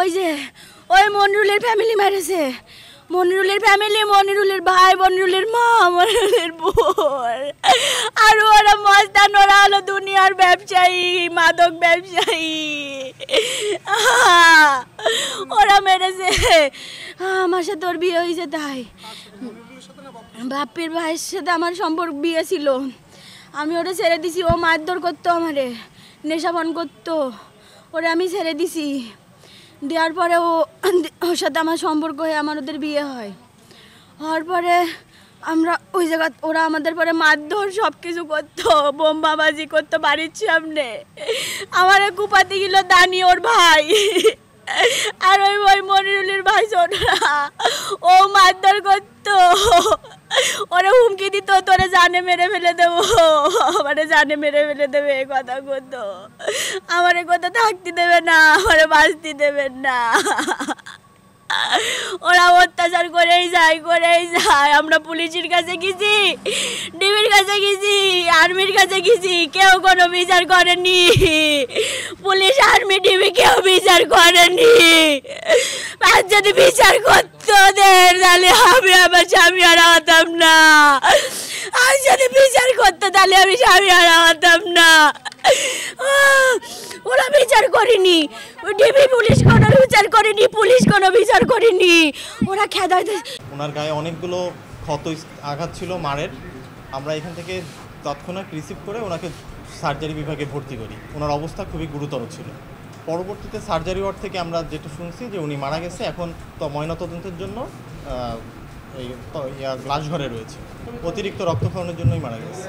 ওই যে ওই মনিরুলের ফ্যামিলি মেরেছে, মনিরুলের ফ্যামিলি, মনিরুলের ভাই, মনিরুলের মা, মনিরুলের বোন, আর ওরা মস্তান, ওরা হলো দুনিয়ার ব্যবসায়ী, মাদক ব্যবসায়ী, ওরা মেরেছে। আমার সাথে ওর বিয়ে হয়েছে, তাই বাপ্পির ভাইয়ের সাথে আমার সম্পর্ক বিয়ে ছিল। আমি ওটা ছেড়ে দিছি, ও মারধর করতো, আমারে নেশাপান করতো, ওরে আমি ছেড়ে দিছি। দেওয়ার পরে ওর সাথে আমার সম্পর্ক হয়ে আমার ওদের বিয়ে হয়। হওয়ার পরে আমরা ওই জায়গা, ওরা আমাদের পরে মারধর সব কিছু করতো, বোমবাবাজি করতো বাড়ির সামনে। আমার কুপাতে গেল দানি, ওর ভাই, আর ওই মনিরুলের ভাই ছোটরা, ও মারধর করতো, ওরা হুমকি দিত, তোরে জানে মেরে ফেলে দেবো, আমারে জানে মেরে ফেলে দেবে, কথা করতো। আমারে কথা থাকতে দেবে না, আমারে বাঁচতে দেবেন না। ওরা অত্যাচার করেই যায়। আমরা পুলিশের কাছে গেছি, ডিবির কাছে গেছি, আর্মির কাছে গেছি, কেউ কোনো বিচার করেনি। পুলিশ, আর্মি, ডিবি কেউ বিচার করেনি। আর যদি বিচার করতো ওদের, তাহলে আমি আমার স্বামী আর হতাম না। আর যদি বিচার করতো তাহলে আমি স্বামী আর হতাম না। ওরা বিচার করেনি, ডিবি পুলিশ কোনো বিচার করেনি, পুলিশ কোনো বিচার করেনি। ওরা খেদায়, ওনার গায়ে অনেকগুলো ক্ষত আঘাত ছিল মারের। আমরা এখান থেকে তৎক্ষণাৎ রিসিভ করে ওনাকে সার্জারি বিভাগে ভর্তি করি। ওনার অবস্থা খুবই গুরুতর ছিল। পরবর্তীতে সার্জারি ওয়ার্ড থেকে আমরা যেটা শুনছি যে উনি মারা গেছে, এখন তো ময়নাতদন্তের জন্য এই গ্লাস ঘরে রয়েছে, অতিরিক্ত রক্তক্ষরণের জন্যই মারা গেছে।